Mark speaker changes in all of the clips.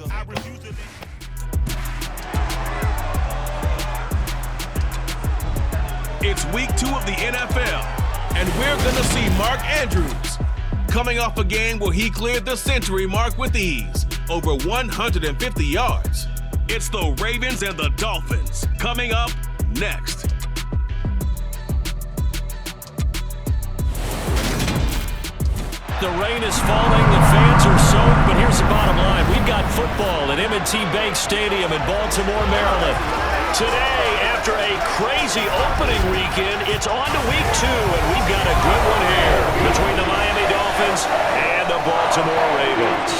Speaker 1: I refuse to leave.
Speaker 2: It's week 2 of the NFL, and we're going to see Mark Andrews coming off a game where he cleared the century mark with ease, over 150 yards. It's the Ravens and the Dolphins coming up next.
Speaker 3: The rain is falling, the fans are soaked, but here's the bottom line. We've got football at M&T Bank Stadium in Baltimore, Maryland. Today, after a crazy opening weekend, it's on to week 2, and we've got a good one here between the Miami Dolphins and the Baltimore Ravens.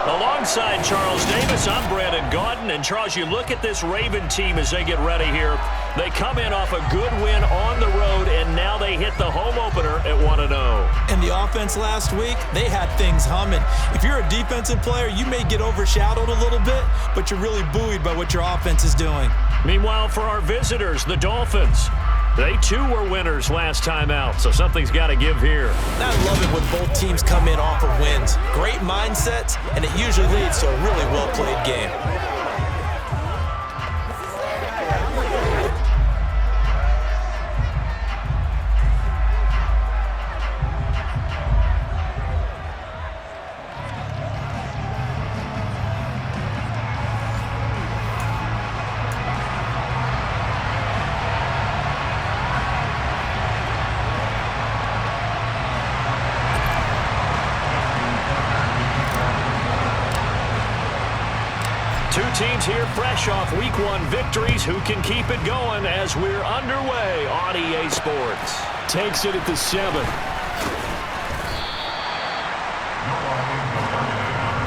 Speaker 3: Alongside Charles Davis, I'm Brandon Gaudin. And Charles, you look at this Raven team as they get ready here. They come in off a good win on the road, and now they hit the home opener at 1-0.
Speaker 4: And the offense last week, they had things humming. If you're a defensive player, you may get overshadowed a little bit, but you're really buoyed by what your offense is doing.
Speaker 3: Meanwhile, for our visitors, the Dolphins, they too were winners last time out, so something's got to give here.
Speaker 4: I love it when both teams come in off of wins. Great mindsets, and it usually leads to a really well-played game.
Speaker 3: Two teams here fresh off Week 1 victories. Who can keep it going as we're underway on EA Sports? Takes it at the 7.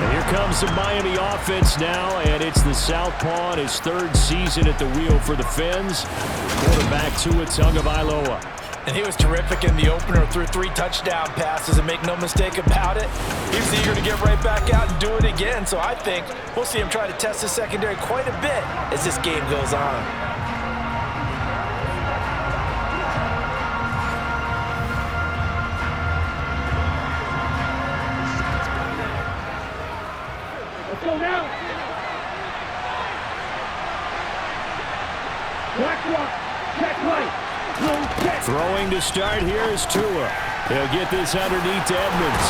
Speaker 3: And here comes the Miami offense now, and it's the Southpaw in his 3rd season at the wheel for the Fins. Quarterback Tua Tagovailoa.
Speaker 4: And he was terrific in the opener, threw 3 touchdown passes, and make no mistake about it, he was eager to get right back out and do it again. So I think we'll see him try to test the secondary quite a bit as this game goes on.
Speaker 5: Let's go now. Black rock, check right.
Speaker 3: Throwing to start here is Tua. He'll get this underneath to Edmonds.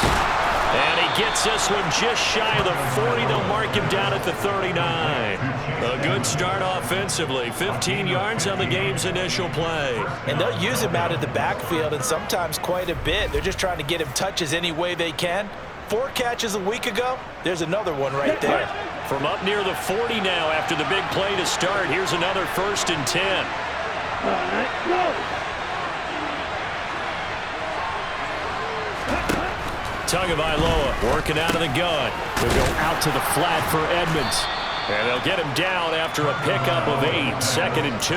Speaker 3: And he gets this one just shy of the 40. They'll mark him down at the 39. A good start offensively. 15 yards on the game's initial play.
Speaker 4: And they'll use him out of the backfield, and sometimes quite a bit. They're just trying to get him touches any way they can. 4 catches a week ago. There's another one right there.
Speaker 3: From up near the 40 now after the big play to start. Here's another 1st and 10.
Speaker 5: All right, go.
Speaker 3: Tagovailoa working out of the gun. He'll go out to the flat for Edmonds. And they'll get him down after a pickup of 8, 2nd and 2.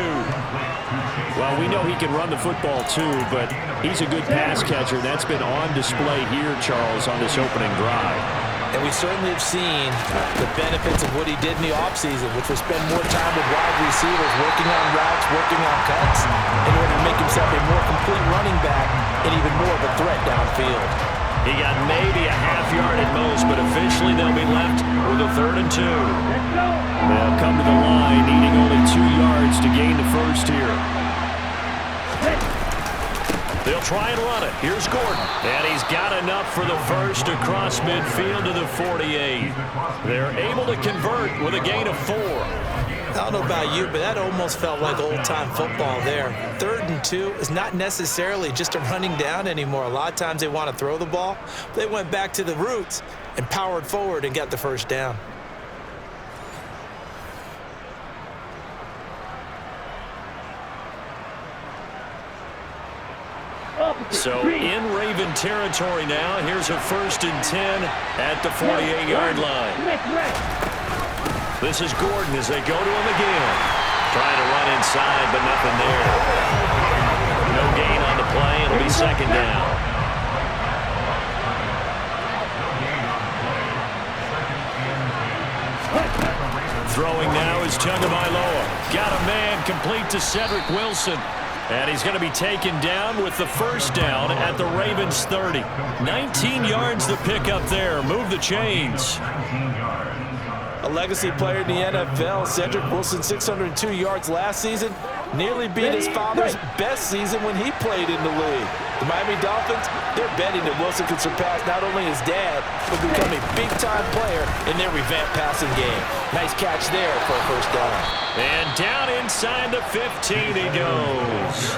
Speaker 3: Well, we know he can run the football too, but he's a good pass catcher. That's been on display here, Charles, on this opening drive.
Speaker 4: And we certainly have seen the benefits of what he did in the offseason, which was spend more time with wide receivers, working on routes, working on cuts, in order to make himself a more complete running back and even more of a threat downfield.
Speaker 3: He got maybe a half yard at most, but officially they'll be left with a 3rd and 2. They'll come to the line, needing only 2 yards to gain the first here. They'll try and run it. Here's Gordon. And he's got enough for the first across midfield to the 48. They're able to convert with a gain of 4.
Speaker 4: I don't know about you, but that almost felt like old-time football there. 3rd and 2 is not necessarily just a running down anymore. A lot of times they want to throw the ball. They went back to the roots and powered forward and got the first down.
Speaker 3: So in Raven territory now, here's a 1st and 10 at the 48-yard line. This is Gordon as they go to him again. Trying to run inside, but nothing there. No gain on the play. It'll be 2nd down. Throwing now is Tagovailoa. Got a man complete to Cedric Wilson. And he's going to be taken down with the first down at the Ravens 30. 19 yards to pick up there. Move the chains.
Speaker 4: A legacy player in the NFL, Cedric Wilson, 602 yards last season. Nearly beat his father's best season when he played in the league. The Miami Dolphins, they're betting that Wilson can surpass not only his dad, but become a big-time player in their revamped passing game. Nice catch there for a first down.
Speaker 3: And down inside the 15 he goes.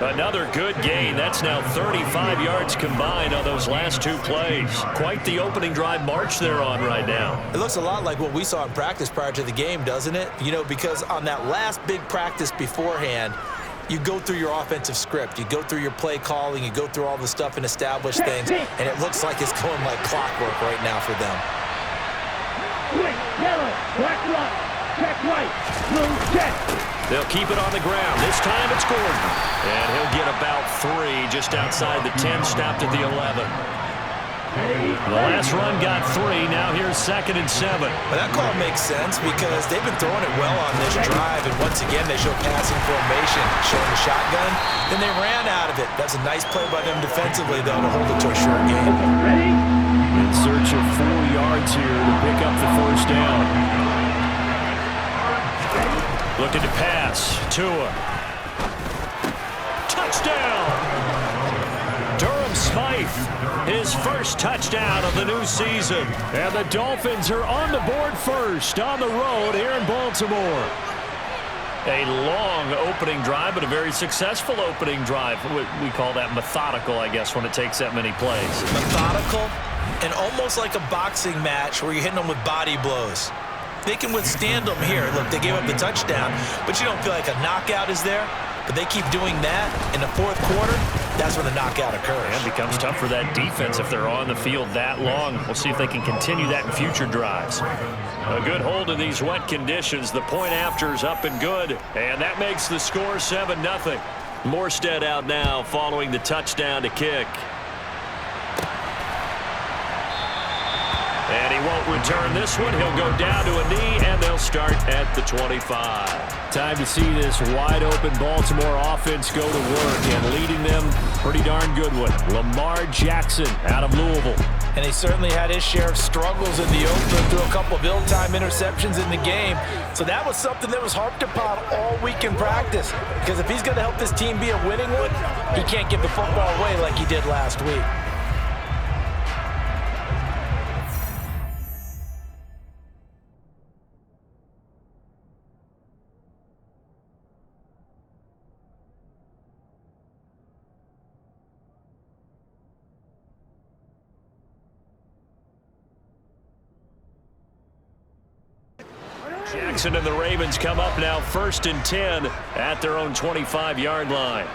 Speaker 3: Another good gain. That's now 35 yards combined on those last two plays. Quite the opening drive march they're on right now.
Speaker 4: It looks a lot like what we saw in practice prior to the game, doesn't it? You know, because on that last big practice beforehand, you go through your offensive script. You go through your play calling. You go through all the stuff and establish things. And it looks like it's going like clockwork right now for them.
Speaker 5: Quick, yellow, black block, check right, blue check.
Speaker 3: They'll keep it on the ground. This time it's Gordon. And he'll get about 3 just outside the 10, stopped at the 11. The last run got 3. Now here's 2nd and 7.
Speaker 4: Well, that call makes sense because they've been throwing it well on this drive. And once again, they show passing formation, showing the shotgun. Then they ran out of it. That's a nice play by them defensively, though, to hold it to a short game.
Speaker 5: Ready?
Speaker 3: In search of 4 yards here to pick up the first down. Looking to pass. Tua. Touchdown! Durham Smythe, his first touchdown of the new season. And the Dolphins are on the board first on the road here in Baltimore. A long opening drive, but a very successful opening drive. We call that methodical, I guess, when it takes that many plays.
Speaker 4: Methodical and almost like a boxing match where you're hitting them with body blows. They can withstand them here. Look, they gave up the touchdown, but you don't feel like a knockout is there. But they keep doing that in the fourth quarter. That's when the knockout occurs.
Speaker 3: And it becomes tough for that defense if they're on the field that long. We'll see if they can continue that in future drives. A good hold in these wet conditions. The point after is up and good. And that makes the score 7-0. Morstead out now following the touchdown to kick. And he won't return this one. He'll go down to a knee, and they'll start at the 25. Time to see this wide-open Baltimore offense go to work, and leading them, pretty darn good one. Lamar Jackson out of Louisville.
Speaker 4: And he certainly had his share of struggles in the opener through a couple of ill-timed interceptions in the game. So that was something that was harped upon all week in practice. Because if he's going to help this team be a winning one, he can't give the football away like he did last week.
Speaker 3: Jackson and the Ravens come up now 1st and 10 at their own 25-yard line.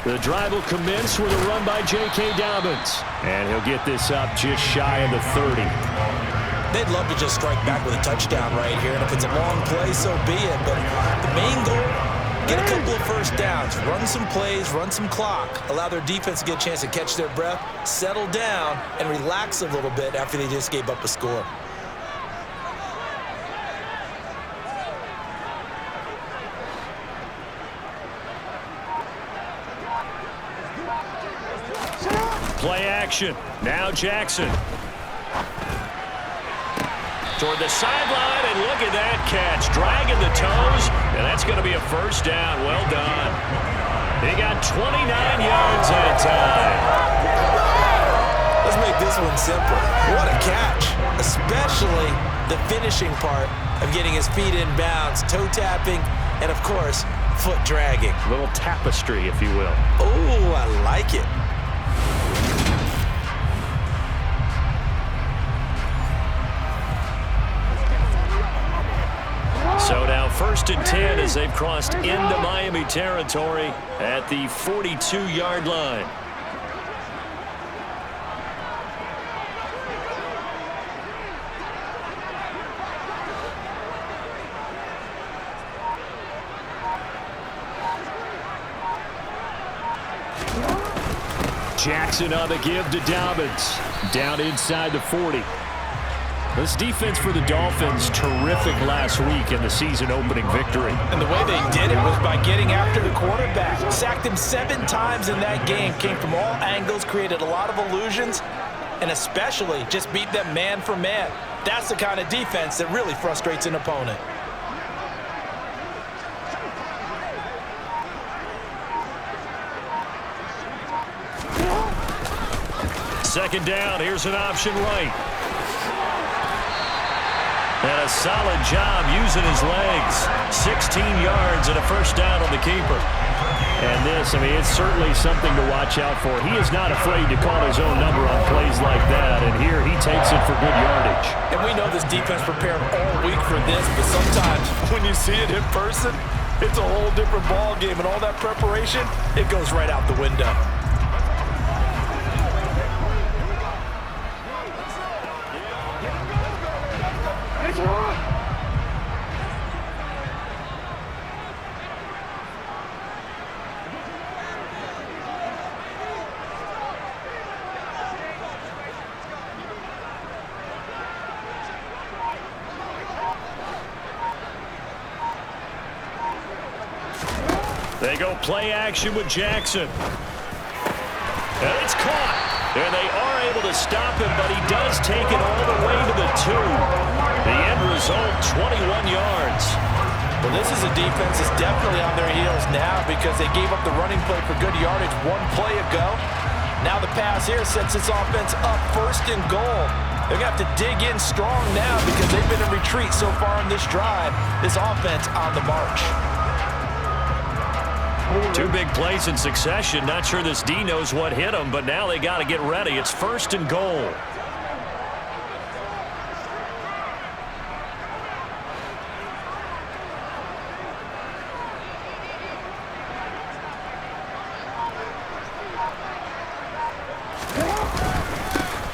Speaker 3: The drive will commence with a run by J.K. Dobbins. And he'll get this up just shy of the 30.
Speaker 4: They'd love to just strike back with a touchdown right here. And if it's a long play, so be it. But the main goal, get a couple of first downs, run some plays, run some clock, allow their defense to get a chance to catch their breath, settle down, and relax a little bit after they just gave up a score.
Speaker 3: Play action. Now Jackson. Toward the sideline, and look at that catch. Dragging the toes, and that's going to be a first down. Well done. He got 29 yards that time.
Speaker 4: Let's make this one simple. What a catch, especially the finishing part of getting his feet in bounds, toe tapping, and of course, foot dragging.
Speaker 3: A little tapestry, if you will.
Speaker 4: Oh, I like it.
Speaker 3: So now 1st and 10 as they've crossed into Miami territory at the 42-yard line. Jackson on the give to Dobbins. Down inside the 40. This defense for the Dolphins, terrific last week in the season-opening victory.
Speaker 4: And the way they did it was by getting after the quarterback. Sacked him 7 times in that game. Came from all angles, created a lot of illusions, and especially just beat them man for man. That's the kind of defense that really frustrates an opponent.
Speaker 3: Second down, here's an option right. And a solid job using his legs. 16 yards and a first down on the keeper. And this, I mean, it's certainly something to watch out for. He is not afraid to call his own number on plays like that. And here he takes it for good yardage.
Speaker 4: And we know this defense prepared all week for this, but sometimes when you see it in person, it's a whole different ball game. And all that preparation, it goes right out the window.
Speaker 3: They go play action with Jackson. And it's caught. And they are able to stop him, but he does take it all the way to the 2. The end result, 21 yards.
Speaker 4: Well, this is a defense that's definitely on their heels now because they gave up the running play for good yardage 1 play ago. Now the pass here sets this offense up 1st and goal. They're going to have to dig in strong now because they've been in retreat so far in this drive. This offense on the march.
Speaker 3: 2 big plays in succession. Not sure this D knows what hit him, but now they got to get ready. It's 1st and goal.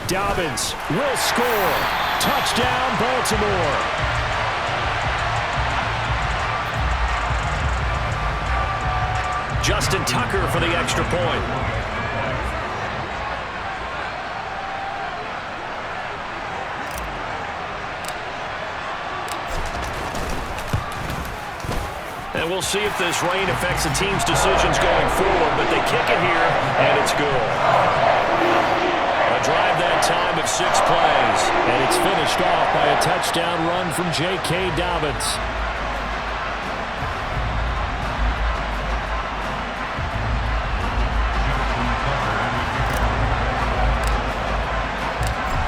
Speaker 3: Dobbins will score. Touchdown, Baltimore. Justin Tucker for the extra point. And we'll see if this rain affects the team's decisions going forward, but they kick it here, and it's good. A drive that time of 6 plays, and it's finished off by a touchdown run from J.K. Dobbins.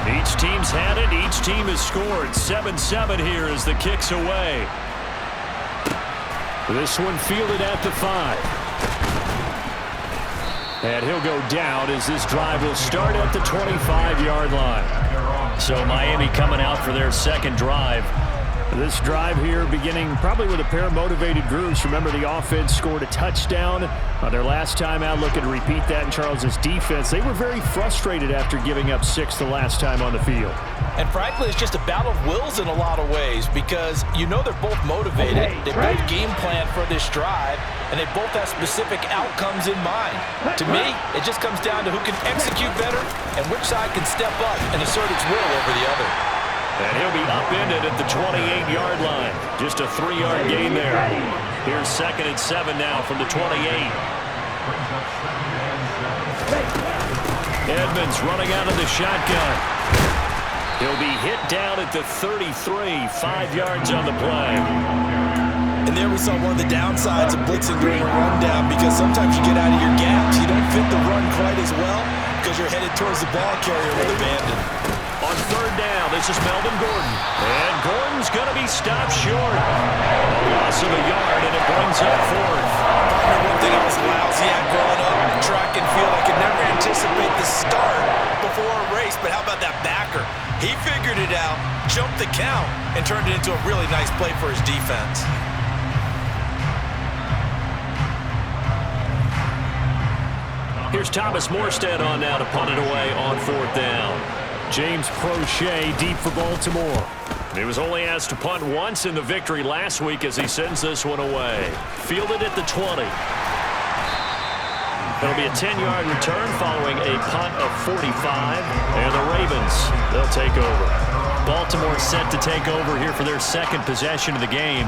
Speaker 3: Each team's had it. Each team has scored. 7-7 here as the kick's away. This one fielded at the 5. And he'll go down as this drive will start at the 25-yard line. So Miami coming out for their second drive. This drive here beginning probably with a pair of motivated groups. Remember, the offense scored a touchdown on their last time out. Looking to repeat that in Charles's defense. They were very frustrated after giving up 6 the last time on the field.
Speaker 4: And frankly, it's just a battle of wills in a lot of ways because you know they're both motivated. They both game plan for this drive, and they both have specific outcomes in mind. To me, it just comes down to who can execute better and which side can step up and assert its will over the other.
Speaker 3: And he'll be upended at the 28-yard line. Just a 3-yard gain there. Here's 2nd and 7 now from the 28. Edmonds running out of the shotgun. He'll be hit down at the 33, 5 yards on the play.
Speaker 4: And there we saw one of the downsides of blitzing during a rundown because sometimes you get out of your gaps. You don't fit the run quite as well because you're headed towards the ball carrier with abandon.
Speaker 3: On 3rd down, this is Melvin Gordon. And Gordon's going to be stopped short. A loss of a yard, and it brings up 4th.
Speaker 4: One thing I was lousy at growing up, track and field, I could never anticipate the start before a race, but how about that backer? He figured it out, jumped the count, and turned it into a really nice play for his defense.
Speaker 3: Here's Thomas Morstead on now to punt it away on 4th down. James Prochet deep for Baltimore. He was only asked to punt once in the victory last week as he sends this one away. Fielded at the 20. It'll be a 10-yard return following a punt of 45. And the Ravens, they'll take over. Baltimore set to take over here for their second possession of the game.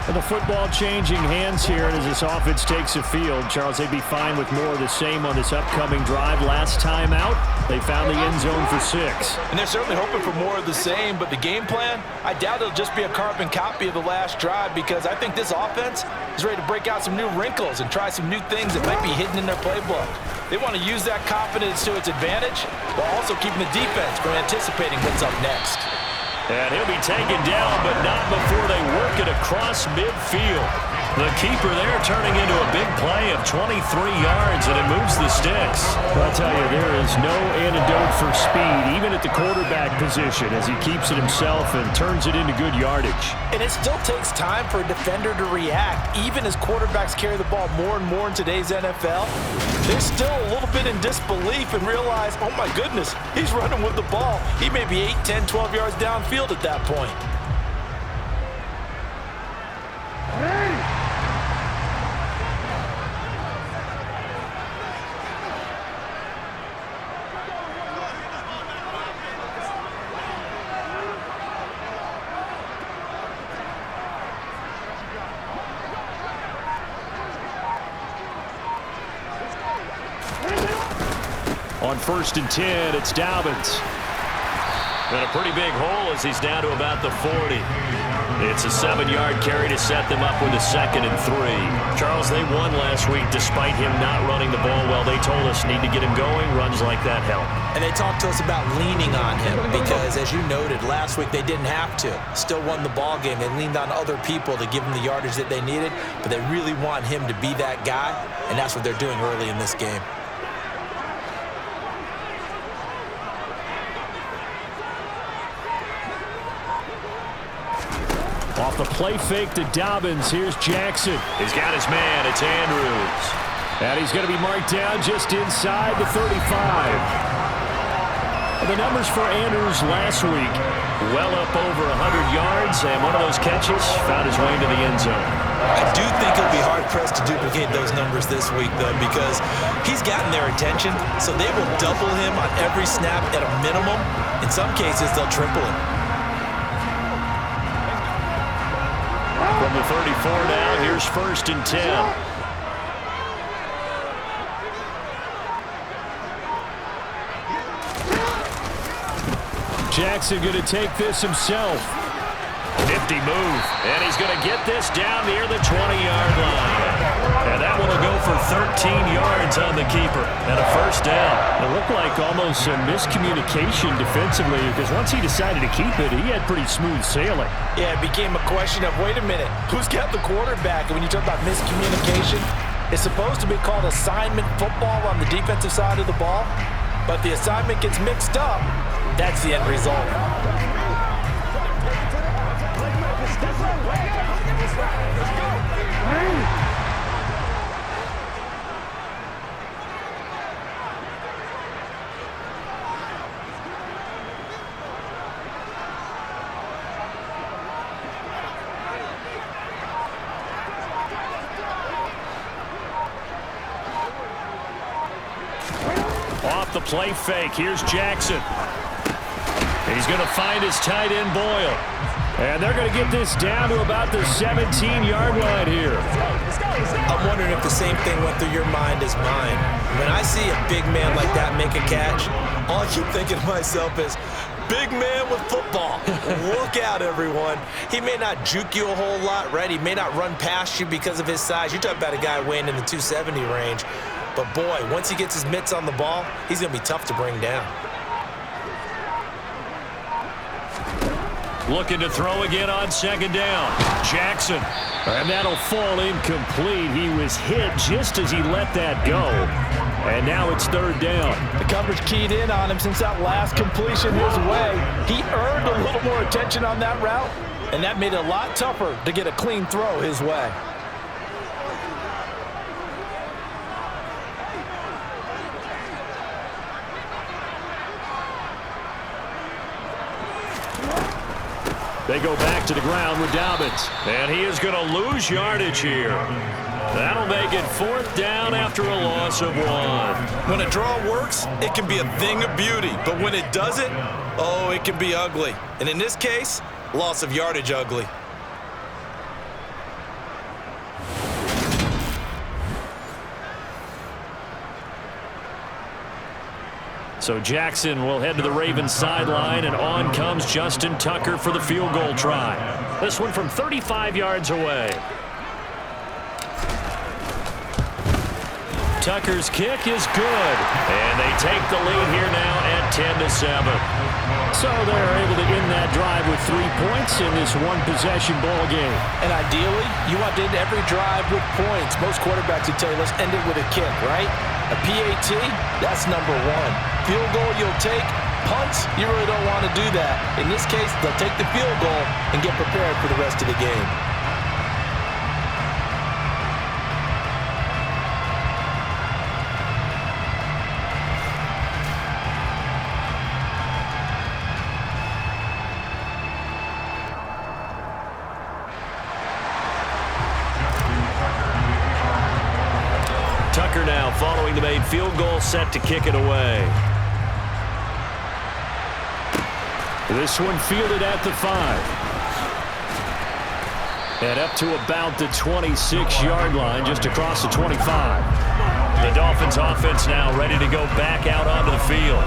Speaker 1: And the football changing hands here as this offense takes the field. Charles, they'd be fine with more of the same on this upcoming drive. Last time out, they found the end zone for 6.
Speaker 4: And they're certainly hoping for more of the same, but the game plan, I doubt it'll just be a carbon copy of the last drive, because I think this offense is ready to break out some new wrinkles and try some new things that might be hidden in their playbook. They want to use that confidence to its advantage while also keeping the defense from anticipating what's up next.
Speaker 3: And he'll be taken down, but not before they work it across midfield. The keeper there turning into a big play of 23 yards, and it moves the sticks.
Speaker 1: I'll tell you, there is no antidote for speed, even at the quarterback position, as he keeps it himself and turns it into good yardage.
Speaker 4: And it still takes time for a defender to react. Even as quarterbacks carry the ball more and more in today's NFL, they're still a little bit in disbelief and realize, oh my goodness, he's running with the ball. He may be 8, 10, 12 yards downfield at that point.
Speaker 1: On 1st and 10, it's Dolphins.
Speaker 3: And a pretty big hole as he's down to about the 40. It's a 7-yard carry to set them up with a 2nd and 3. Charles, they won last week despite him not running the ball well. They told us need to get him going. Runs like that help.
Speaker 4: And they talked to us about leaning on him because, as you noted, last week they didn't have to. Still won the ball game. They leaned on other people to give them the yardage that they needed, but they really want him to be that guy, and that's what they're doing early in this game.
Speaker 1: Off the play fake to Dobbins, here's Jackson.
Speaker 3: He's got his man, it's Andrews.
Speaker 1: And he's going to be marked down just inside the 35. The numbers for Andrews last week, well up over 100 yards, and one of those catches found his way into the end zone.
Speaker 4: I do think it'll be hard-pressed to duplicate those numbers this week, though, because he's gotten their attention, so they will double him on every snap at a minimum. In some cases, they'll triple him.
Speaker 3: From the 34 now, here's 1st and 10.
Speaker 1: Jackson going to take this himself.
Speaker 3: Nifty move, and he's going to get this down near the 20-yard line. And that one will go for 13 yards on the keeper and a 1st down.
Speaker 1: It looked like almost a miscommunication defensively, because once he decided to keep it, he had pretty smooth sailing.
Speaker 4: Yeah, it became a question of, wait a minute, who's got the quarterback? And when you talk about miscommunication, it's supposed to be called assignment football on the defensive side of the ball, but the assignment gets mixed up. That's the end result.
Speaker 1: Off the play fake, here's Jackson. He's going to find his tight end, Boyle. And they're going to get this down to about the 17-yard line here.
Speaker 4: I'm wondering if the same thing went through your mind as mine. When I see a big man like that make a catch, all I keep thinking to myself is, big man with football. Look out, everyone. He may not juke you a whole lot, right? He may not run past you because of his size. You're talking about a guy weighing in the 270 range. But, boy, once he gets his mitts on the ball, he's going to be tough to bring down.
Speaker 3: Looking to throw again on 2nd down. Jackson.
Speaker 1: And that'll fall incomplete. He was hit just as he let that go. And now it's 3rd down.
Speaker 4: The coverage keyed in on him since that last completion his way. He earned a little more attention on that route, and that made it a lot tougher to get a clean throw his way.
Speaker 1: They go back to the ground with Dobbins.
Speaker 3: And he is going to lose yardage here. That'll make it 4th down after a loss of 1.
Speaker 4: When a draw works, it can be a thing of beauty. But when it doesn't, oh, it can be ugly. And in this case, loss of yardage ugly.
Speaker 3: So Jackson will head to the Ravens sideline, and on comes Justin Tucker for the field goal try. This one from 35 yards away. Tucker's kick is good, and they take the lead here now at 10-7.
Speaker 1: So they're able to end that drive with 3 points in this one-possession ball game.
Speaker 4: And ideally, you want to end every drive with points. Most quarterbacks would tell you, let's end it with a kick, right? A PAT, that's number 1. Field goal you'll take. Punts, you really don't want to do that. In this case, they'll take the field goal and get prepared for the rest of the game.
Speaker 3: Tucker now following the made field goal, set to kick it away.
Speaker 1: This one fielded at the 5. And up to about the 26-yard line, just across the 25.
Speaker 3: The Dolphins offense now ready to go back out onto the field.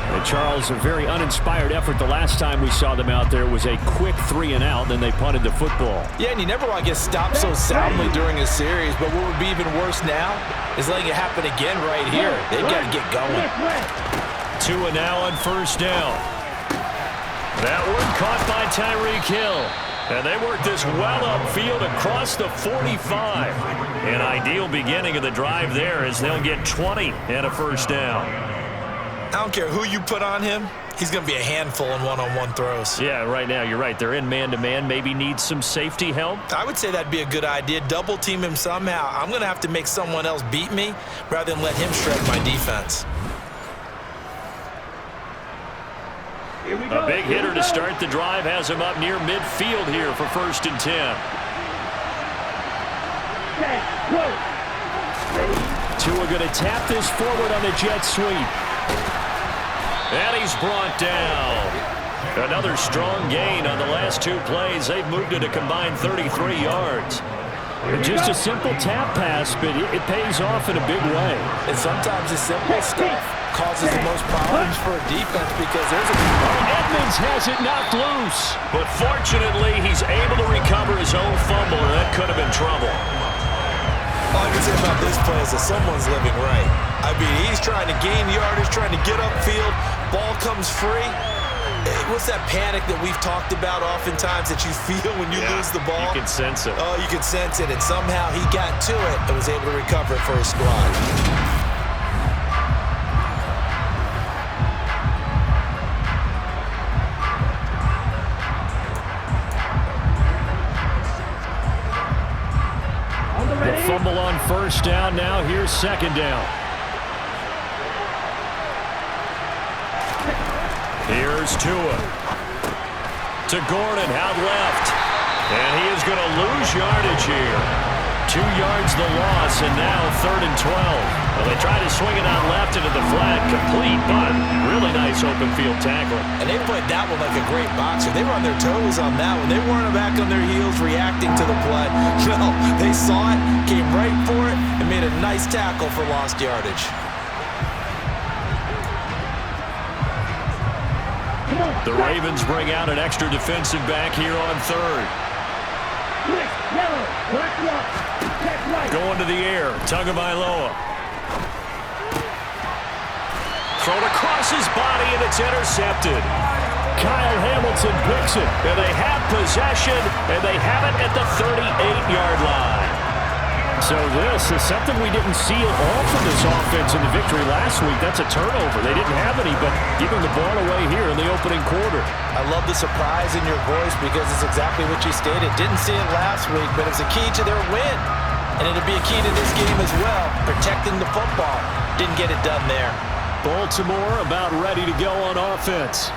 Speaker 1: And Charles, a very uninspired effort. The last time we saw them out there was a quick 3-and-out, then they punted the football.
Speaker 4: Yeah, and you never want to get stopped so soundly during a series, but what would be even worse now is letting it happen again right here. They've got to get going.
Speaker 3: Tua now on 1st down. That one caught by Tyreek Hill. And they work this well upfield across the 45. An ideal beginning of the drive there as they'll get 20 and a 1st down.
Speaker 4: I don't care who you put on him. He's going to be a handful in one-on-one throws.
Speaker 3: Yeah, right now you're right. They're in man-to-man. Maybe needs some safety help.
Speaker 4: I would say that'd be a good idea. Double team him somehow. I'm going to have to make someone else beat me rather than let him shred my defense.
Speaker 3: A big hitter to start the drive has him up near midfield here for 1st and 10.
Speaker 1: Tua going to tap this forward on the jet sweep.
Speaker 3: And he's brought down. Another strong gain on the last 2 plays. They've moved it a combined 33 yards.
Speaker 1: Just a simple tap pass, but it pays off in a big way.
Speaker 4: And sometimes the simple stuff causes the most problems for a defense because there's a...
Speaker 1: Edmonds has it knocked loose.
Speaker 3: But fortunately, he's able to recover his own fumble, and that could have been trouble.
Speaker 4: All I can say about this play is that someone's living right. I mean, he's trying to gain yardage, trying to get upfield. Ball comes free. What's that panic that we've talked about oftentimes that you feel when you lose the ball?
Speaker 3: You can sense it.
Speaker 4: Oh, you can sense it. And somehow he got to it and was able to recover it for his squad.
Speaker 1: The fumble on 1st down. Now here's 2nd down.
Speaker 3: Here's Tua. To Gordon, out left. And he is going to lose yardage here. 2 yards the loss, and now 3rd and 12. Well, they try to swing it out left into the flat, complete, but really nice open field tackle.
Speaker 4: And they played that one like a great boxer. They were on their toes on that one. They weren't back on their heels reacting to the play. No, they saw it, came right for it, and made a nice tackle for lost yardage.
Speaker 3: The Ravens bring out an extra defensive back here on 3rd. Going to the air, Tagovailoa. Thrown across his body, and it's intercepted.
Speaker 1: Kyle Hamilton picks it.
Speaker 3: And they have possession, and they have it at the 38-yard line.
Speaker 1: So this is something we didn't see at all from this offense in the victory last week. That's a turnover. They didn't have any, but giving the ball away here in the opening quarter.
Speaker 4: I love the surprise in your voice because it's exactly what you stated. Didn't see it last week, but it's a key to their win. And it'll be a key to this game as well, protecting the football. Didn't get it done there.
Speaker 1: Baltimore about ready to go on offense.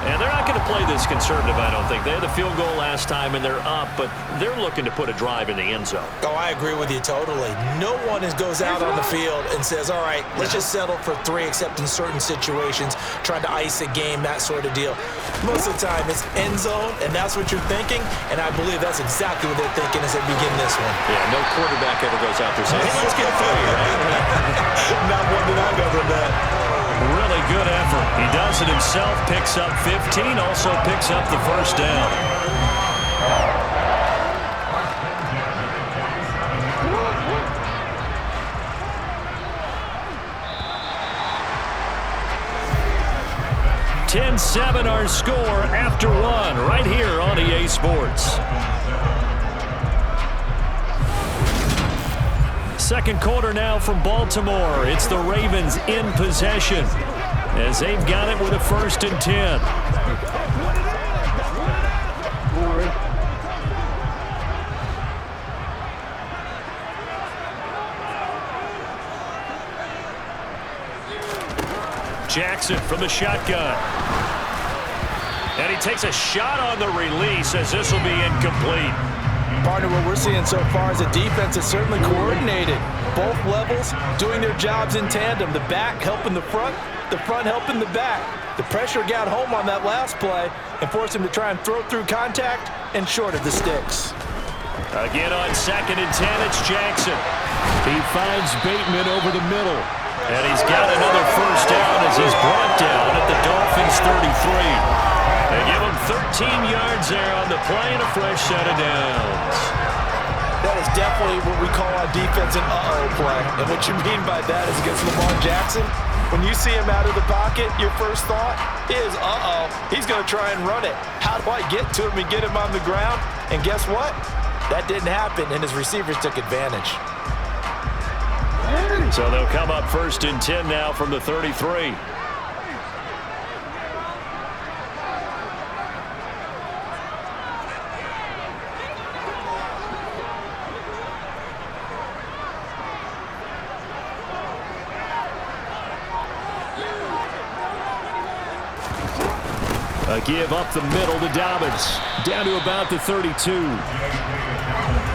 Speaker 3: And they're not going to play this conservative, I don't think. They had the field goal last time, and they're up, but they're looking to put a drive in the end zone.
Speaker 4: Oh, I agree with you totally. No one goes out on the field and says, all right, let's just settle for 3, except in certain situations, trying to ice a game, that sort of deal. Most of the time, it's end zone, and that's what you're thinking, and I believe that's exactly what they're thinking as they begin this one.
Speaker 3: Yeah, no quarterback ever goes out there saying, hey, let's get 3, right?
Speaker 4: Not one that I've ever met.
Speaker 3: Really good effort. He does it himself, picks up 15, also picks up the first down. (10-7) our score after 1 right here on EA Sports. Second quarter now from Baltimore. It's the Ravens in possession as they've got it with a 1st and 10. Jackson from the shotgun. And he takes a shot on the release as this will be incomplete.
Speaker 4: Partner, what we're seeing so far is a defense that's certainly coordinated. Both levels doing their jobs in tandem. The back helping the front helping the back. The pressure got home on that last play and forced him to try and throw through contact and short of the sticks.
Speaker 3: Again on 2nd and 10, it's Jackson. He finds Bateman over the middle. And he's got another first down as he's brought down at the Dolphins' 33. They give him 13 yards there on the play and a fresh set of downs.
Speaker 4: That is definitely what we call on defense an uh-oh play. And what you mean by that is against Lamar Jackson, when you see him out of the pocket, your first thought is, uh-oh, he's going to try and run it. How do I get to him and get him on the ground? And guess what? That didn't happen, and his receivers took advantage.
Speaker 3: So they'll come up 1st and 10 now from the 33. A give up the middle to Dobbins. Down to about the 32.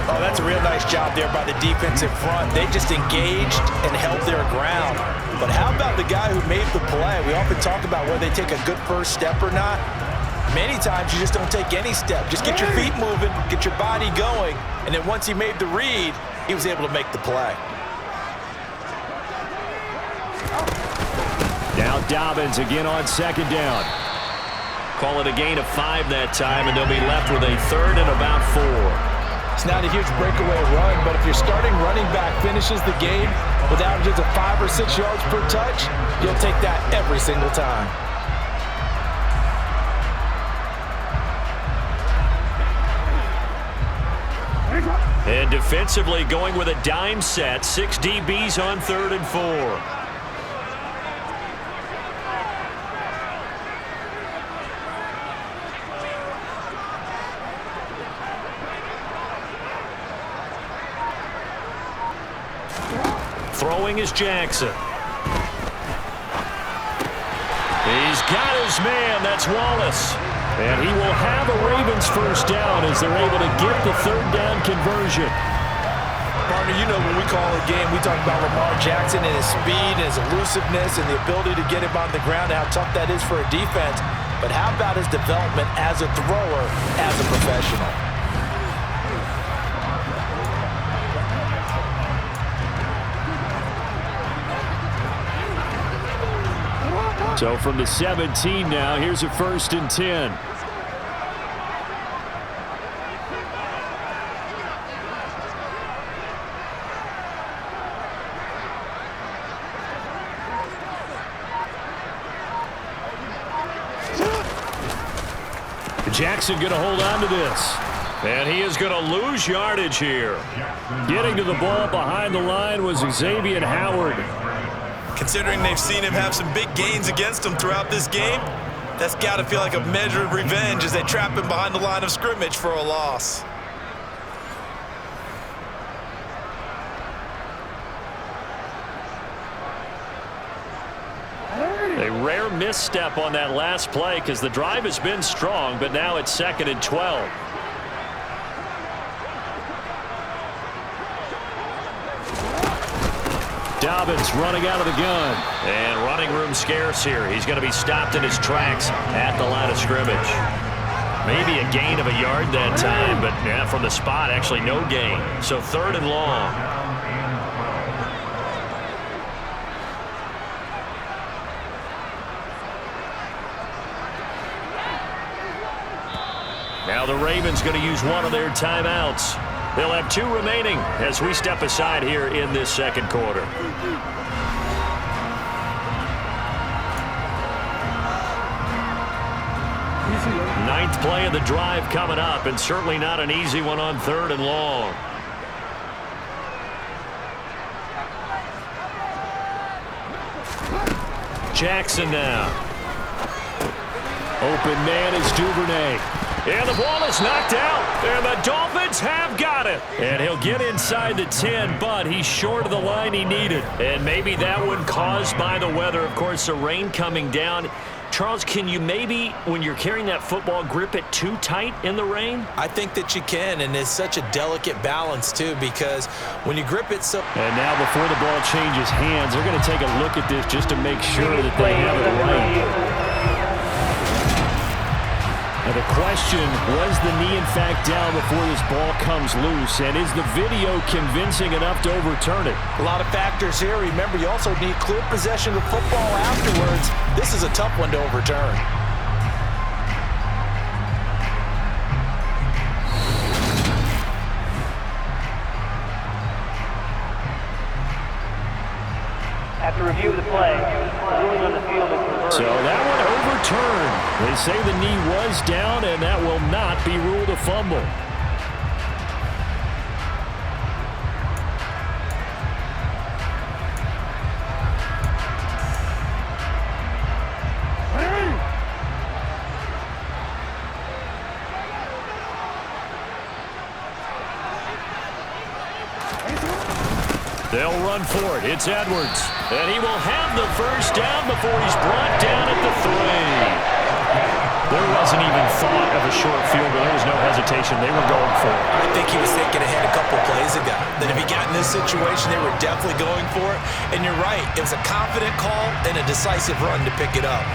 Speaker 4: Oh, that's a real nice job there by the defensive front. They just engaged and held their ground. But how about the guy who made the play? We often talk about whether they take a good first step or not. Many times you just don't take any step. Just get your feet moving, get your body going, and then once he made the read, he was able to make the play.
Speaker 3: Now Dobbins again on 2nd down. Call it a gain of 5 that time, and they'll be left with a 3rd and about 4.
Speaker 4: It's not a huge breakaway run, but if your starting running back finishes the game with averages of 5 or 6 yards per touch, you'll take that every single time.
Speaker 3: And defensively going with a dime set, 6 DBs on 3rd and 4. Throwing is Jackson. He's got his man. That's Wallace. And he will have a Ravens first down as they're able to get the 3rd down conversion.
Speaker 4: Partner, you know when we call a game, we talk about Lamar Jackson and his speed and his elusiveness and the ability to get him on the ground and how tough that is for a defense. But how about his development as a thrower, as a professional?
Speaker 3: So from the 17 now, here's a 1st and 10. Jackson going to hold on to this. And he is going to lose yardage here. Getting to the ball behind the line was Xavier Howard.
Speaker 6: Considering they've seen him have some big gains against them throughout this game, that's got to feel like a measure of revenge as they trap him behind the line of scrimmage for a loss.
Speaker 3: A rare one misstep on that last play because the drive has been strong, but now it's 2nd and 12. Dobbins running out of the gun. And running room scarce here. He's going to be stopped in his tracks at the line of scrimmage. Maybe a gain of a yard that time, but yeah, from the spot, actually no gain. So 3rd and long. Now the Ravens going to use one of their timeouts. They'll have 2 remaining as we step aside here in this 2nd quarter. Ninth play of the drive coming up, and certainly not an easy one on 3rd and long. Jackson now. Open man is Duvernay. And the ball is knocked out. And the Dolphins have got it. And he'll get inside the 10, but he's short of the line he needed. And maybe that one caused by the weather. Of course, the rain coming down. Charles, can you maybe, when you're carrying that football, grip it too tight in the rain?
Speaker 4: I think that you can, and it's such a delicate balance, too, because when you grip it so...
Speaker 1: And now before the ball changes hands, they're going to take a look at this just to make sure that they have it right. And the question, was the knee in fact down before this ball comes loose? And is the video convincing enough to overturn it?
Speaker 4: A lot of factors here. Remember, you also need clear possession of football afterwards. This is a tough one to overturn.
Speaker 5: After review of the play, ruling on the field is reversed.
Speaker 1: So that one overturned. They say the knee was down, and that will not be ruled a fumble. They'll run for it. It's Edwards. And he will have the first down before he's brought down at the 3. There wasn't even thought of a short field goal. There was no hesitation. They were going for it.
Speaker 4: I think he was thinking ahead a couple plays ago. That if he got in this situation, they were definitely going for it. And you're right. It was a confident call and a decisive run to pick it up.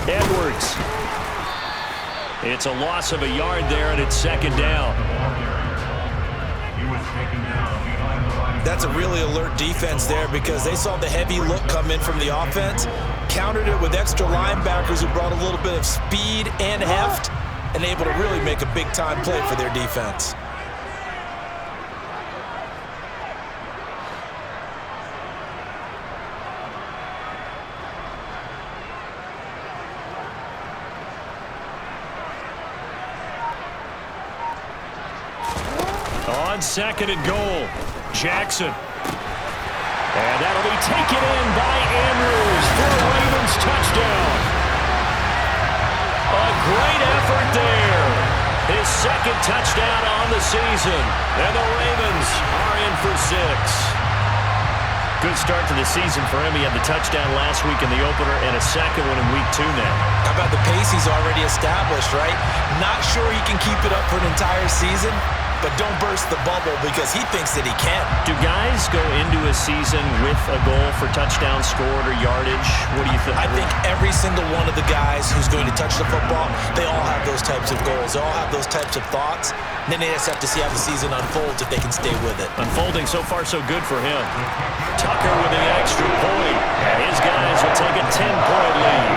Speaker 3: Edwards. It's a loss of a yard there, and it's 2nd down.
Speaker 4: That's a really alert defense there because they saw the heavy look come in from the offense, countered it with extra linebackers who brought a little bit of speed and heft, and able to really make a big-time play for their defense.
Speaker 3: On 2nd and goal, Jackson. And that'll be taken in by Andrews for a Ravens touchdown. A great effort there. His 2nd touchdown on the season. And the Ravens are in for 6. Good start to the season for him. He had the touchdown last week in the opener and a 2nd one in week 2 now.
Speaker 4: How about the pace he's already established, right? Not sure he can keep it up for an entire season, but don't burst the bubble because he thinks that he can.
Speaker 3: Do guys go into a season with a goal for touchdown scored or yardage? What do you think?
Speaker 4: I think every single one of the guys who's going to touch the football, they all have those types of goals. They all have those types of thoughts. And then they just have to see how the season unfolds if they can stay with it.
Speaker 3: Unfolding so far so good for him. Tucker with the extra point. And his guys will take a 10-point lead.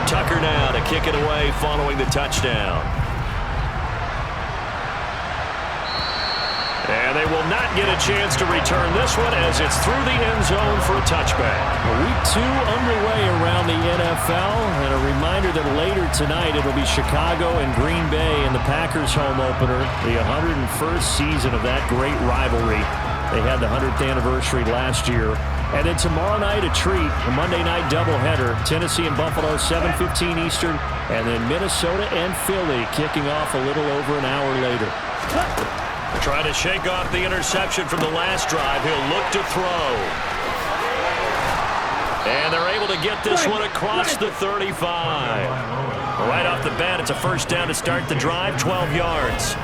Speaker 3: Tucker now to kick it away following the touchdown. And they will not get a chance to return this one as it's through the end zone for a touchback. Week 2 underway around the NFL. And a reminder that later tonight it'll be Chicago and Green Bay in the Packers home opener. The 101st season of that great rivalry. They had the 100th anniversary last year. And then tomorrow night, a treat, a Monday night doubleheader. Tennessee and Buffalo, 7:15 Eastern. And then Minnesota and Philly kicking off a little over an hour later. Trying to shake off the interception from the last drive. He'll look to throw. And they're able to get this one across the 35. Right off the bat, it's a first down to start the drive, 12 yards.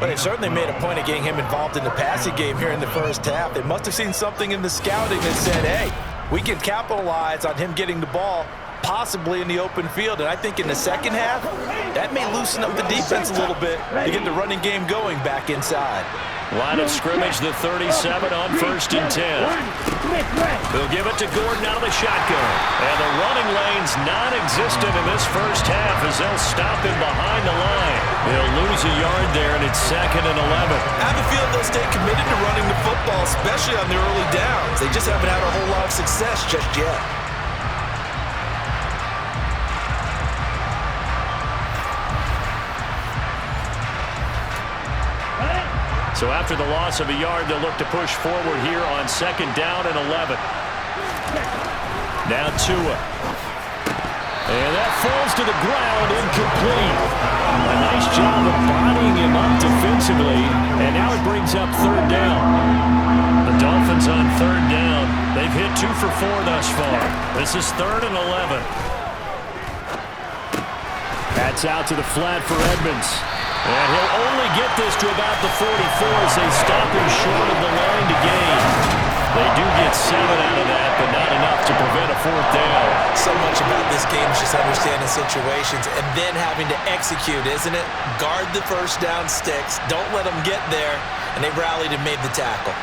Speaker 4: But they certainly made a point of getting him involved in the passing game here in the first half. They must have seen something in the scouting that said, hey, we can capitalize on him getting the ball possibly in the open field. And I think in the second half, that may loosen up the defense a little bit to get the running game going back inside.
Speaker 3: Line of scrimmage, the 37 on 1st and 10. They'll give it to Gordon out of the shotgun. And the running lane's non-existent in this first half as they'll stop him behind the line. They'll lose a yard there, and it's 2nd and 11.
Speaker 6: I have a feeling they'll stay committed to running the football, especially on the early downs. They just haven't had a whole lot of success just yet.
Speaker 3: So after the loss of a yard, they'll look to push forward here on 2nd down and 11. Now Tua. And that falls to the ground, incomplete. A nice job of bodying him up defensively, and now it brings up 3rd down. The Dolphins on 3rd down. They've hit 2 for 4 thus far. This is 3rd and 11. That's out to the flat for Edmonds. And he'll only get this to about the 44 as they stop him short of the line to gain. They do get 7 out of that, but not enough to prevent a 4th down.
Speaker 4: So much about this game is just understanding situations and then having to execute, isn't it? Guard the first down sticks. Don't let them get there. And they rallied and made the tackle.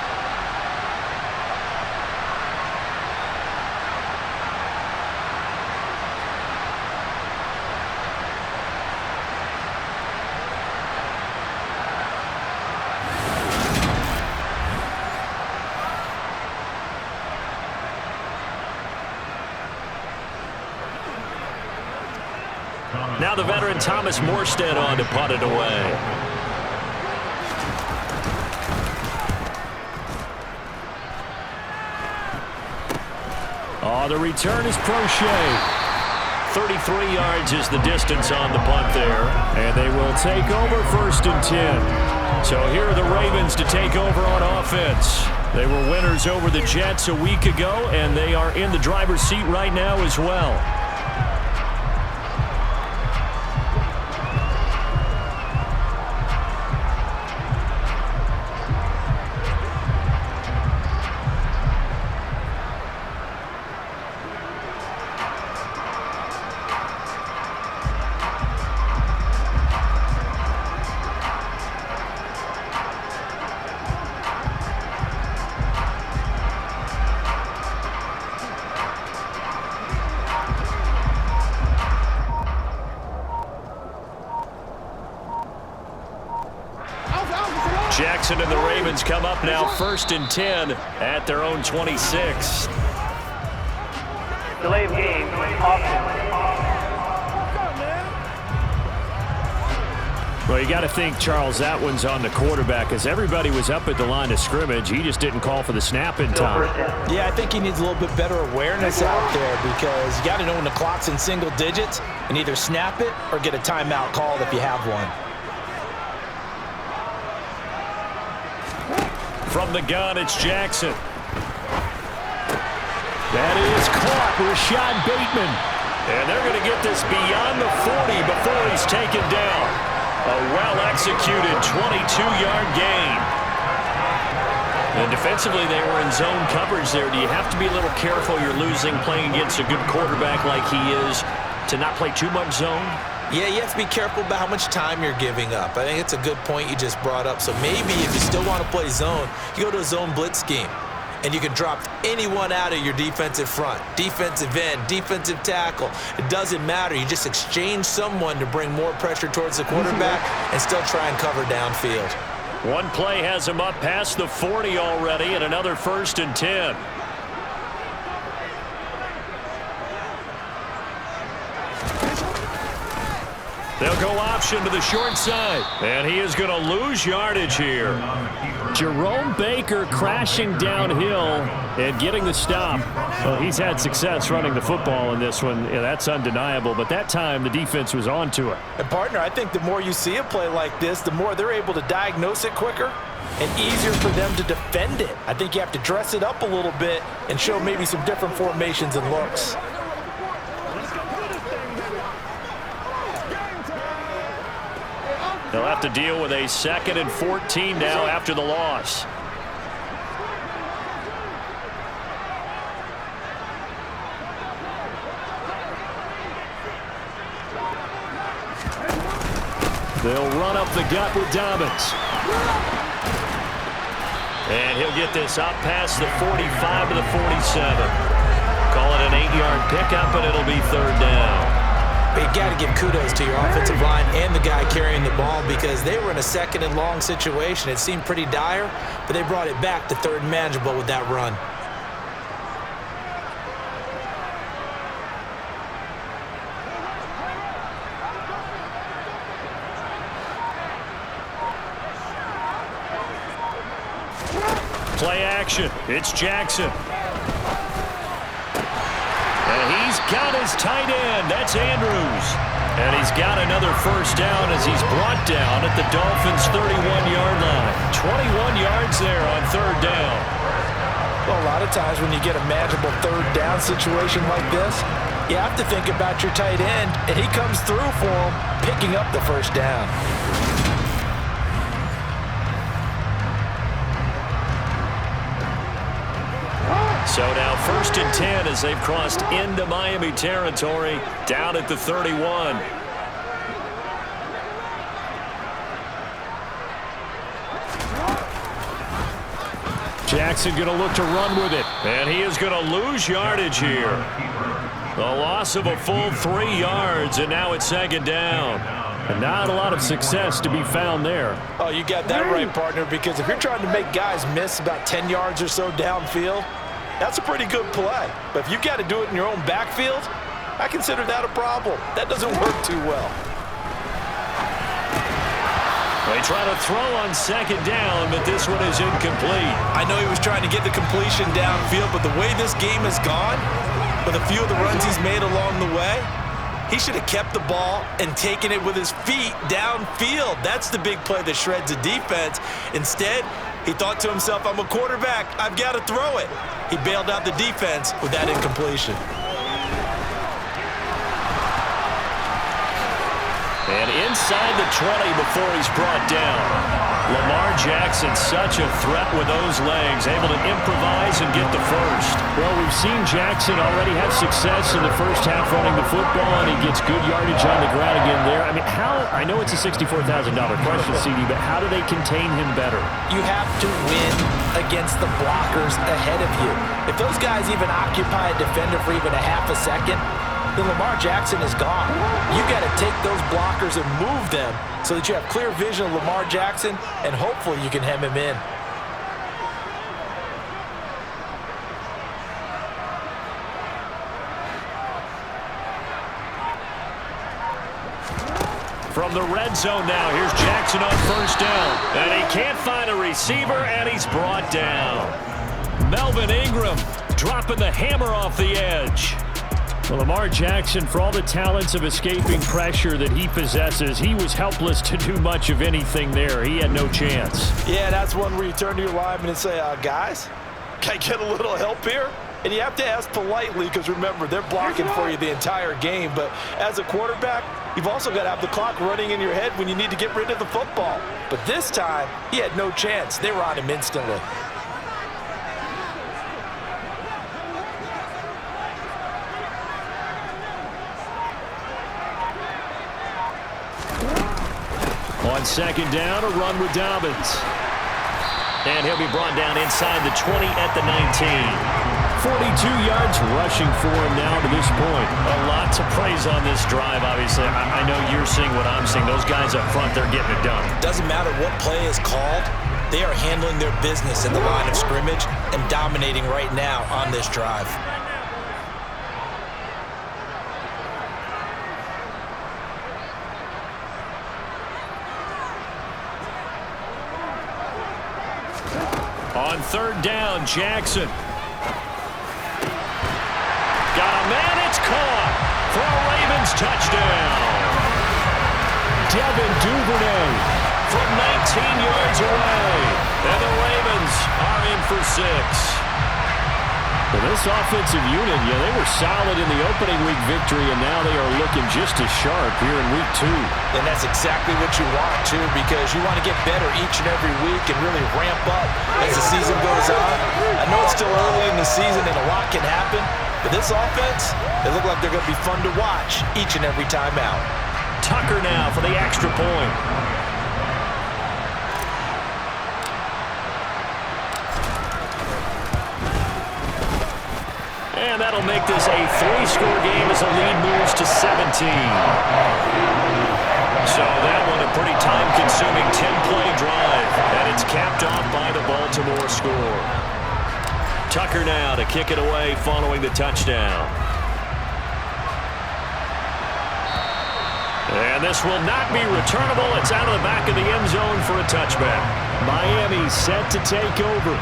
Speaker 3: Now the veteran Thomas Morstead on to punt it away. Oh, the return is Prochet. 33 yards is the distance on the punt there. And they will take over 1st and 10. So here are the Ravens to take over on offense. They were winners over the Jets a week ago, and they are in the driver's seat right now as well. Jackson and the Ravens come up now 1st and 10 at their own 26.
Speaker 5: Delay of game.
Speaker 3: Well, you got to think, Charles, that one's on the quarterback as everybody was up at the line of scrimmage. He just didn't call for the snap in time.
Speaker 4: Yeah, I think he needs a little bit better awareness out there because you got to know when the clock's in single digits and either snap it or get a timeout called if you have one.
Speaker 3: From the gun, it's Jackson. That is caught. Rashad Bateman. And they're going to get this beyond the 40 before he's taken down. A well-executed 22-yard gain. And defensively, they were in zone coverage there. Do you have to be a little careful you're losing playing against a good quarterback like he is to not play too much zone?
Speaker 4: Yeah, you have to be careful about how much time you're giving up. I think it's a good point you just brought up. So maybe if you still want to play zone, you go to a zone blitz scheme. And you can drop anyone out of your defensive front. Defensive end, defensive tackle. It doesn't matter. You just exchange someone to bring more pressure towards the quarterback and still try and cover downfield.
Speaker 3: One play has him up past the 40 already, and another 1st and 10. They'll go option to the short side, and he is going to lose yardage here. Jerome Baker crashing downhill and getting the stop. Well, he's had success running the football in this one. Yeah, that's undeniable, but that time the defense was on to it.
Speaker 4: And, partner, I think the more you see a play like this, the more they're able to diagnose it quicker and easier for them to defend it. I think you have to dress it up a little bit and show maybe some different formations and looks.
Speaker 3: They'll have to deal with a 2nd and 14 now after the loss. They'll run up the gut with Dobbins. And he'll get this up past the 45 to the 47. Call it an 8-yard pickup, and it'll be 3rd down.
Speaker 4: But you got to give kudos to your offensive line and the guy carrying the ball because they were in a 2nd and long situation. It seemed pretty dire, but they brought it back to 3rd and manageable with that run.
Speaker 3: Play action. It's Jackson. And he's got his tight end. That's Andrews. And he's got another 1st down as he's brought down at the Dolphins' 31-yard line. 21 yards there on 3rd down.
Speaker 4: Well, a lot of times when you get a manageable 3rd down situation like this, you have to think about your tight end, and he comes through for him, picking up the 1st down.
Speaker 3: So now 1st and 10 as they've crossed into Miami territory down at the 31. Jackson going to look to run with it, and he is going to lose yardage here. The loss of a full 3 yards, and now it's 2nd down. And not a lot of success to be found there.
Speaker 4: Oh, you got that right, partner, because if you're trying to make guys miss about 10 yards or so downfield, that's a pretty good play. But if you've got to do it in your own backfield, I consider that a problem. That doesn't work too well.
Speaker 3: They try to throw on 2nd down, but this one is incomplete.
Speaker 6: I know he was trying to get the completion downfield, but the way this game has gone, with a few of the runs he's made along the way, he should have kept the ball and taken it with his feet downfield. That's the big play that shreds a defense. Instead, he thought to himself, I'm a quarterback, I've got to throw it. He bailed out the defense with that incompletion.
Speaker 3: And inside the 20 before he's brought down. Lamar Jackson, such a threat with those legs, able to improvise and get the 1st. Well, we've seen Jackson already have success in the 1st half running the football, and he gets good yardage on the ground again there. I mean, I know it's a $64,000 question, CD, but how do they contain him better?
Speaker 4: You have to win against the blockers ahead of you. If those guys even occupy a defender for even a half a second, then Lamar Jackson is gone. You got to take those blockers and move them so that you have clear vision of Lamar Jackson, and hopefully you can hem him in.
Speaker 3: From the red zone now, here's Jackson on 1st down. And he can't find a receiver, and he's brought down. Melvin Ingram dropping the hammer off the edge. Well, Lamar Jackson, for all the talents of escaping pressure that he possesses, he was helpless to do much of anything there. He had no chance.
Speaker 4: Yeah, that's one where you turn to your lineman and say, guys, can I get a little help here? And you have to ask politely because, remember, they're blocking for you the entire game. But as a quarterback, you've also got to have the clock running in your head when you need to get rid of the football. But this time, he had no chance. They were on him instantly.
Speaker 3: On 2nd down, a run with Dobbins. And he'll be brought down inside the 20 at the 19. 42 yards rushing for him now to this point.
Speaker 1: A lot to praise on this drive, obviously. I know you're seeing what I'm seeing. Those guys up front, they're getting it done.
Speaker 6: Doesn't matter what play is called. They are handling their business in the line of scrimmage and dominating right now on this drive.
Speaker 3: On third down, Jackson. Got a man, it's caught for a Ravens touchdown. Devin Duvernay from 19 yards away. And the Ravens are in for 6. Well, this offensive unit, they were solid in the opening week victory, and now they are looking just as sharp here in week 2.
Speaker 6: And that's exactly what you want, too, because you want to get better each and every week and really ramp up as the season goes on. I know it's still early in the season and a lot can happen, but this offense, they look like they're going to be fun to watch each and every time out.
Speaker 3: Tucker now for the extra point. And that'll make this a 3-score game as the lead moves to 17. So that one a pretty time-consuming 10-play drive. And it's capped off by the Baltimore score. Tucker now to kick it away following the touchdown. And this will not be returnable. It's out of the back of the end zone for a touchback. Miami set to take over.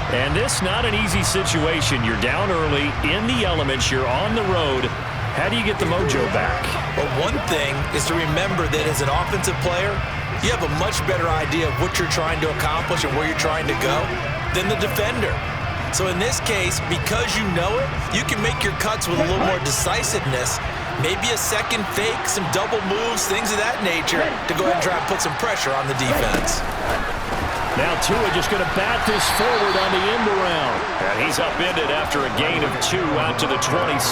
Speaker 3: And this not an easy situation. You're down early, in the elements, you're on the road. How do you get the mojo back?
Speaker 6: Well, one thing is to remember that as an offensive player, you have a much better idea of what you're trying to accomplish and where you're trying to go than the defender. So in this case, because you know it, you can make your cuts with a little more decisiveness. Maybe a second fake, some double moves, things of that nature to go ahead and try and put some pressure on the defense.
Speaker 3: Now Tua just going to bat this forward on the end around. And he's upended after a gain of 2 out to the 27.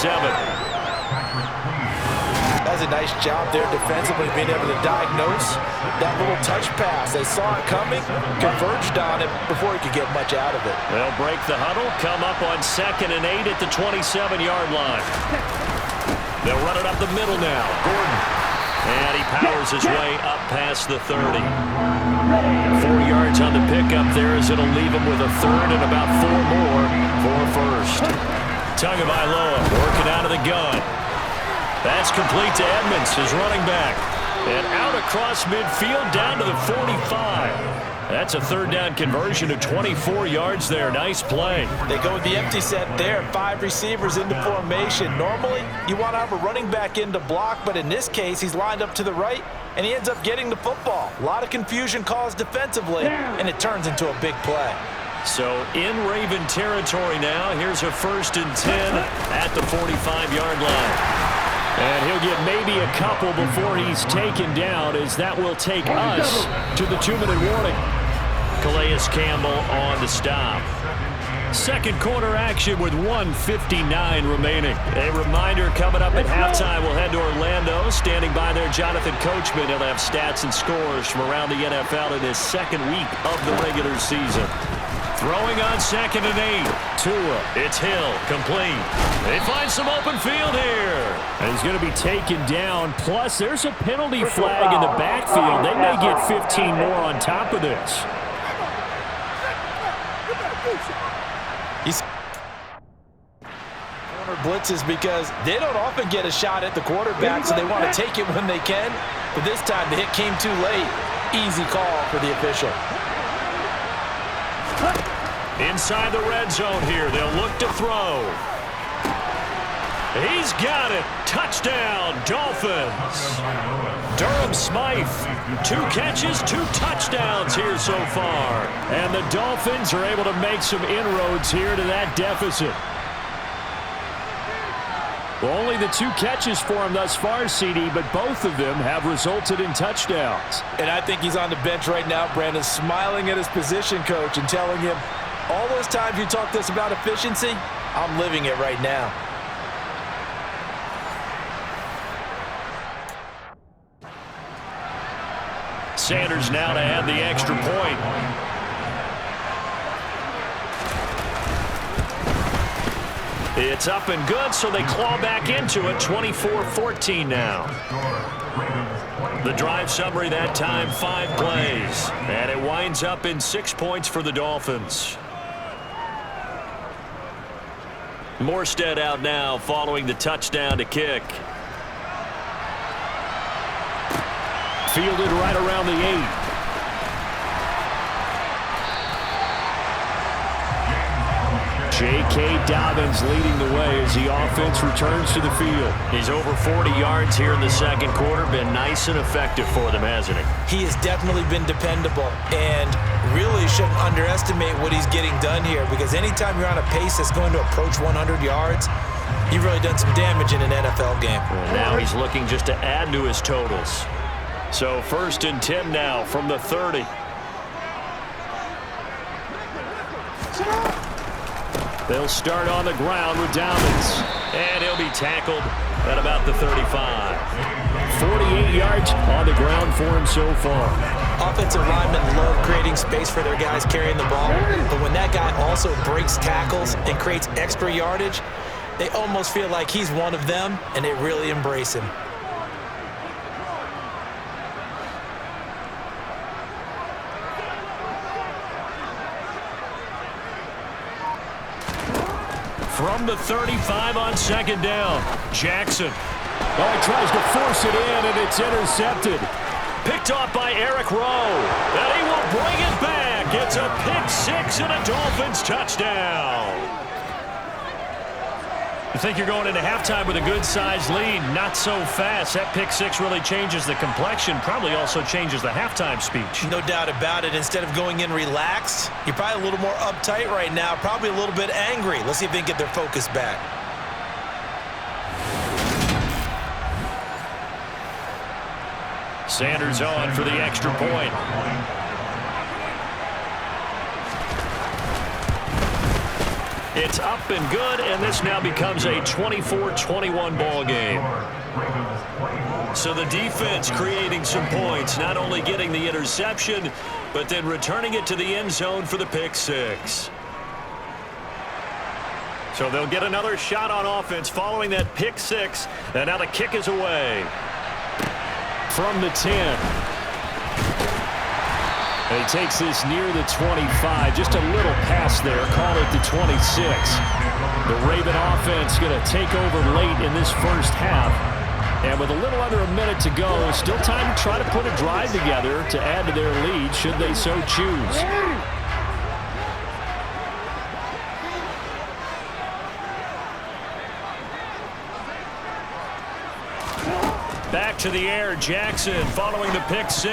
Speaker 6: That's a nice job there defensively, being able to diagnose that little touch pass. They saw it coming, converged on it before he could get much out of it.
Speaker 3: They'll break the huddle, come up on 2nd and 8 at the 27-yard line. They'll run it up the middle now. Gordon. And he powers his way up past the 30. 4 yards on the pickup there as it'll leave him with a 3rd and about 4 more for a 1st. Tagovailoa working out of the gun. That's complete to Edmonds, his running back. And out across midfield down to the 45. That's a 3rd down conversion of 24 yards there. Nice play.
Speaker 6: They go with the empty set there. 5 receivers into formation. Normally, you want to have a running back in to block, but in this case, he's lined up to the right, and he ends up getting the football. A lot of confusion caused defensively, and it turns into a big play.
Speaker 3: So in Raven territory now. Here's a 1st and 10 at the 45-yard line. And he'll get maybe a couple before he's taken down, as that will take us to the 2-minute warning. Calais Campbell on the stop. Second quarter action with 1:59 remaining. A reminder, coming up at halftime, we'll head to Orlando. Standing by there, Jonathan Coachman. He'll have stats and scores from around the NFL in his 2nd week of the regular season. Throwing on 2nd and 8. Tua, it's Hill, complete. They find some open field here. And he's going to be taken down. Plus, there's a penalty flag in the backfield. They may get 15 more on top of this. He's
Speaker 6: blitzes because they don't often get a shot at the quarterback, so they want to take it when they can. But this time, the hit came too late. Easy call for the official.
Speaker 3: Inside the red zone here, they'll look to throw. He's got it. Touchdown, Dolphins. Durham Smythe, 2 catches, 2 touchdowns here so far. And the Dolphins are able to make some inroads here to that deficit. Well, only the 2 catches for him thus far, CD, but both of them have resulted in touchdowns.
Speaker 6: And I think he's on the bench right now, Brandon, smiling at his position coach and telling him, all those times you talk to us about efficiency, I'm living it right now.
Speaker 3: Sanders now to add the extra point. It's up and good, so they claw back into it. 24-14 now. The drive summary that time, 5 plays. And it winds up in 6 points for the Dolphins. Morstead out now following the touchdown to kick. Fielded right around the 8. J.K. Dobbins leading the way as the offense returns to the field. He's over 40 yards here in the second quarter. Been nice and effective for them, hasn't he?
Speaker 4: He has definitely been dependable and really shouldn't underestimate what he's getting done here, because anytime you're on a pace that's going to approach 100 yards, you've really done some damage in an NFL game.
Speaker 3: And now he's looking just to add to his totals. So 1st and 10 now from the 30. They'll start on the ground with Dobbins. And he'll be tackled at about the 35. 48 yards on the ground for him so far.
Speaker 4: Offensive linemen love creating space for their guys carrying the ball, but when that guy also breaks tackles and creates extra yardage, they almost feel like he's one of them, and they really embrace him.
Speaker 3: From the 35 on 2nd down, Jackson. Oh, he tries to force it in, and it's intercepted. Picked off by Eric Rowe. And he will bring it back. It's a pick 6 and a Dolphins touchdown. You think you're going into halftime with a good-sized lead. Not so fast. That pick 6 really changes the complexion. Probably also changes the halftime speech.
Speaker 4: No doubt about it. Instead of going in relaxed, you're probably a little more uptight right now. Probably a little bit angry. Let's see if they can get their focus back.
Speaker 3: Sanders on for the extra point. It's up and good, and this now becomes a 24-21 ball game. So the defense creating some points, not only getting the interception, but then returning it to the end zone for the pick 6. So they'll get another shot on offense following that pick 6, and now the kick is away. From the 10. And he takes this near the 25. Just a little pass there. Call it the 26. The Raven offense going to take over late in this first half. And with a little under a minute to go, still time to try to put a drive together to add to their lead should they so choose. Back to the air, Jackson following the pick 6.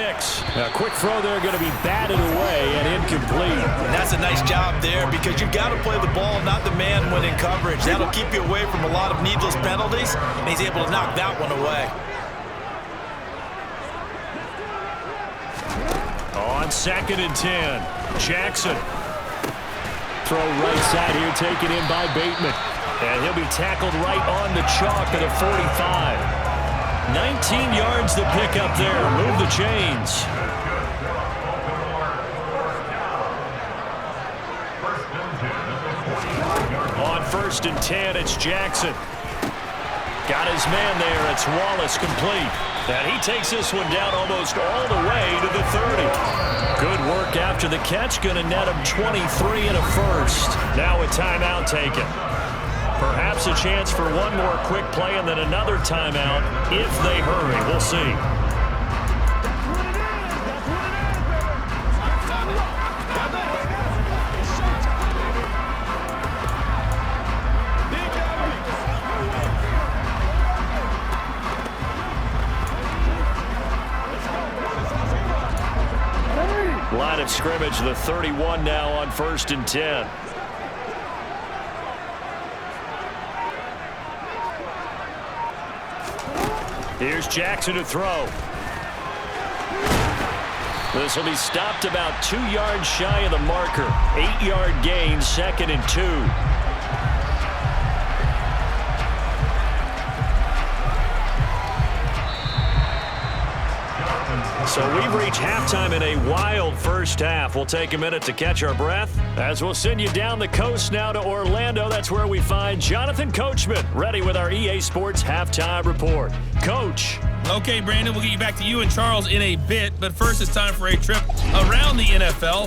Speaker 3: A quick throw there going to be batted away and incomplete.
Speaker 4: And that's a nice job there, because you've got to play the ball, not the man when in coverage. That'll keep you away from a lot of needless penalties, and he's able to knock that one away.
Speaker 3: On 2nd and 10, Jackson. Throw right side here, taken in by Bateman. And he'll be tackled right on the chalk at a 45. 19 yards the pick up there. Move the chains. On 1st and 10, it's Jackson. Got his man there. It's Wallace complete. And he takes this one down almost all the way to the 30. Good work after the catch. Going to net him 23 and a first. Now a timeout taken. Perhaps a chance for one more quick play and then another timeout if they hurry. We'll see. Line of scrimmage, the 31 now on 1st and 10. Here's Jackson to throw. This will be stopped about 2 yards shy of the marker. 8-yard gain, 2nd and 2. So we've reached halftime in a wild first half. We'll take a minute to catch our breath as we'll send you down the coast now to Orlando. That's where we find Jonathan Coachman ready with our EA Sports Halftime Report. Coach.
Speaker 7: Okay, Brandon, we'll get you back to you and Charles in a bit, but first it's time for a trip around the NFL.